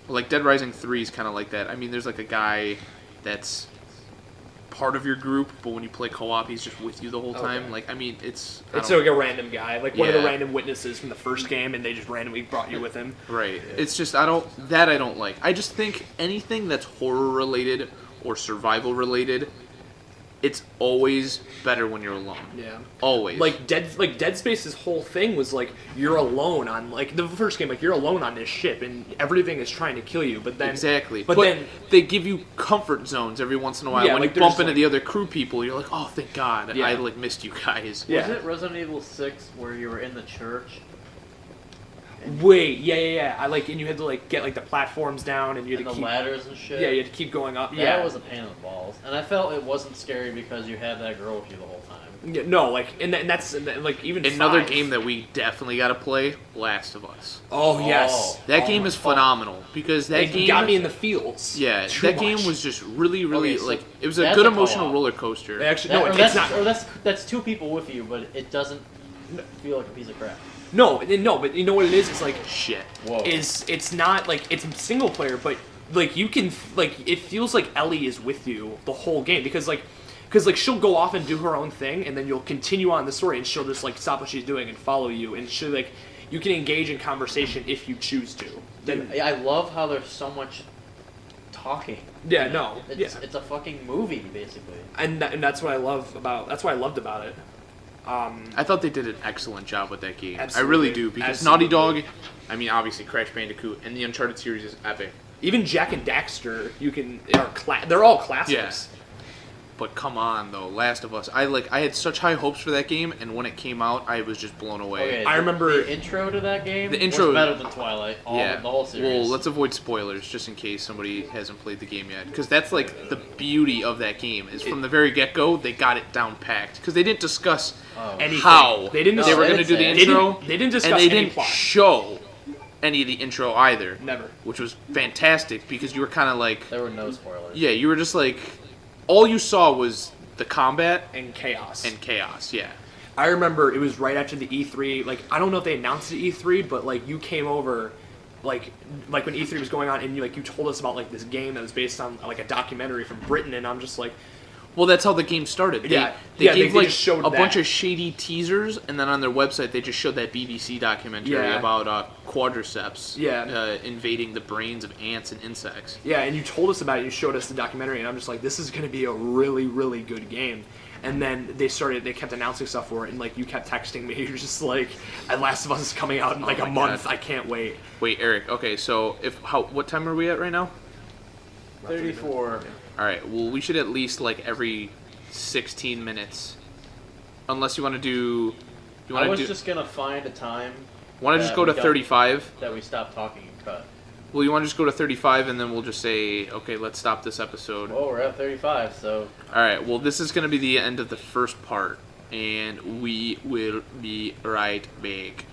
[SPEAKER 1] Like Dead Rising 3 is kind of like that. I mean, there's like a guy that's part of your group, but when you play co-op, he's just with you the whole time.
[SPEAKER 2] Okay.
[SPEAKER 1] Like, I mean, it's
[SPEAKER 2] It's
[SPEAKER 1] I don't-
[SPEAKER 2] like a random guy, like one of the
[SPEAKER 1] Yeah.
[SPEAKER 2] random witnesses from the first game, and they just randomly brought you with him.
[SPEAKER 1] right. It's just I don't like. I just think anything that's horror related or survival related, it's always better when you're alone.
[SPEAKER 2] Yeah.
[SPEAKER 1] Always.
[SPEAKER 2] Like Dead Space's whole thing was like you're alone on like the first game, like you're alone on this ship and everything is trying to kill you. But then
[SPEAKER 1] Exactly.
[SPEAKER 2] But then
[SPEAKER 1] they give you comfort zones every once in a while.
[SPEAKER 2] Yeah,
[SPEAKER 1] when
[SPEAKER 2] like
[SPEAKER 1] you bump
[SPEAKER 2] there's,
[SPEAKER 1] into
[SPEAKER 2] like-
[SPEAKER 1] the other crew people, you're like, oh, thank God.
[SPEAKER 2] Yeah.
[SPEAKER 1] I like missed you guys.
[SPEAKER 2] Yeah.
[SPEAKER 3] Was it Resident Evil 6 where you were in the church?
[SPEAKER 2] wait, yeah. I like and you had to like get like the platforms down and you
[SPEAKER 3] And
[SPEAKER 2] had
[SPEAKER 3] the
[SPEAKER 2] to keep
[SPEAKER 3] ladders and shit?
[SPEAKER 2] yeah you had to keep going up.
[SPEAKER 3] That
[SPEAKER 2] Yeah.
[SPEAKER 3] was a pain in the balls. And I felt it wasn't scary because you had that girl with you the whole time.
[SPEAKER 2] Yeah, no, like and that's like even
[SPEAKER 1] Another
[SPEAKER 2] 5.
[SPEAKER 1] game that we definitely got to play, Last of Us.
[SPEAKER 2] Oh yes,
[SPEAKER 1] That
[SPEAKER 2] Oh
[SPEAKER 1] game
[SPEAKER 2] my-
[SPEAKER 1] is phenomenal because that
[SPEAKER 2] It
[SPEAKER 1] game
[SPEAKER 2] got me in the feels.
[SPEAKER 1] Yeah,
[SPEAKER 2] Too
[SPEAKER 1] that
[SPEAKER 2] much.
[SPEAKER 1] game was just really, really
[SPEAKER 3] Okay, so
[SPEAKER 1] like it was a
[SPEAKER 3] that's
[SPEAKER 1] good
[SPEAKER 3] a
[SPEAKER 1] emotional
[SPEAKER 3] co-op.
[SPEAKER 1] roller coaster.
[SPEAKER 2] Actually,
[SPEAKER 3] That-
[SPEAKER 2] no,
[SPEAKER 3] or
[SPEAKER 2] it's
[SPEAKER 3] that's,
[SPEAKER 2] not.
[SPEAKER 3] Or that's two people with you, but it doesn't feel like a piece of crap.
[SPEAKER 2] No, but you know what it is? It's like
[SPEAKER 1] Shit.
[SPEAKER 3] Whoa.
[SPEAKER 2] it's not like it's single player, but like you can like it feels like Ellie is with you the whole game because she'll go off and do her own thing and then you'll continue on the story and she'll just like stop what she's doing and follow you and she'll like you can engage in conversation if you choose to. Then
[SPEAKER 3] Dude, I love how there's so much talking.
[SPEAKER 2] Yeah, no,
[SPEAKER 3] It's a fucking movie, basically.
[SPEAKER 2] and that's what I loved about it.
[SPEAKER 1] I thought they did an excellent job with that game. I
[SPEAKER 2] Absolutely.
[SPEAKER 1] really do because Naughty Dog, I mean, obviously Crash Bandicoot and the Uncharted series is epic.
[SPEAKER 2] Even Jack and Daxter, they're all classics.
[SPEAKER 1] Yes. But come on though, Last of Us. I had such high hopes for that game, and when it came out, I was just blown away.
[SPEAKER 3] Okay,
[SPEAKER 2] I remember-
[SPEAKER 3] the intro to that game.
[SPEAKER 1] The intro-
[SPEAKER 3] was better than Twilight. The whole series.
[SPEAKER 1] Well, let's avoid spoilers just in case somebody hasn't played the game yet, because that's like the beauty of that game is from the very get-go they got it down packed because they didn't discuss
[SPEAKER 2] Anything.
[SPEAKER 1] how
[SPEAKER 2] They didn't.
[SPEAKER 1] they were
[SPEAKER 3] they
[SPEAKER 1] going to do the
[SPEAKER 3] didn't
[SPEAKER 2] They
[SPEAKER 1] intro,
[SPEAKER 2] didn't, they didn't discuss
[SPEAKER 1] and they
[SPEAKER 2] any
[SPEAKER 1] didn't
[SPEAKER 2] plot.
[SPEAKER 1] show any of the intro either.
[SPEAKER 2] Never.
[SPEAKER 1] Which was fantastic because you were kind of like,
[SPEAKER 3] There were no spoilers.
[SPEAKER 1] yeah, you were just like, all you saw was the combat
[SPEAKER 2] And chaos.
[SPEAKER 1] and chaos. Yeah.
[SPEAKER 2] I remember it was right after the E3. Like I don't know if they announced the E3, but like you came over, like when E3 was going on, and you told us about like this game that was based on like a documentary from Britain, and I'm just like,
[SPEAKER 1] Well, that's how the game started. They
[SPEAKER 2] Yeah.
[SPEAKER 1] they
[SPEAKER 2] Yeah,
[SPEAKER 1] gave
[SPEAKER 2] they
[SPEAKER 1] like
[SPEAKER 2] just showed
[SPEAKER 1] a bunch
[SPEAKER 2] that.
[SPEAKER 1] of shady teasers, and then on their website they just showed that BBC documentary
[SPEAKER 2] Yeah.
[SPEAKER 1] about quadriceps
[SPEAKER 2] Yeah.
[SPEAKER 1] invading the brains of ants and insects.
[SPEAKER 2] yeah, and you told us about it. You showed us the documentary, and I'm just like, this is gonna be a really really good game. And then they kept announcing stuff for it, and like you kept texting me. You're just like, Last of Us is coming out in like
[SPEAKER 1] Oh
[SPEAKER 2] a
[SPEAKER 1] my
[SPEAKER 2] month.
[SPEAKER 1] God.
[SPEAKER 2] I can't wait.
[SPEAKER 1] Wait, Eric. Okay, so what time are we at right now?
[SPEAKER 3] 34.
[SPEAKER 1] All right. Well, we should at least like every 16 minutes, unless you want to do.
[SPEAKER 3] I was just gonna find a time
[SPEAKER 1] Want to just go to
[SPEAKER 3] we got-
[SPEAKER 1] 35?
[SPEAKER 3] that we stopped talking and cut.
[SPEAKER 1] Well, you want to just go to 35 and then we'll just say, okay, let's stop this episode.
[SPEAKER 3] Well, we're at 35, so
[SPEAKER 1] All right. Well, this is going to be the end of the first part, and we will be right back.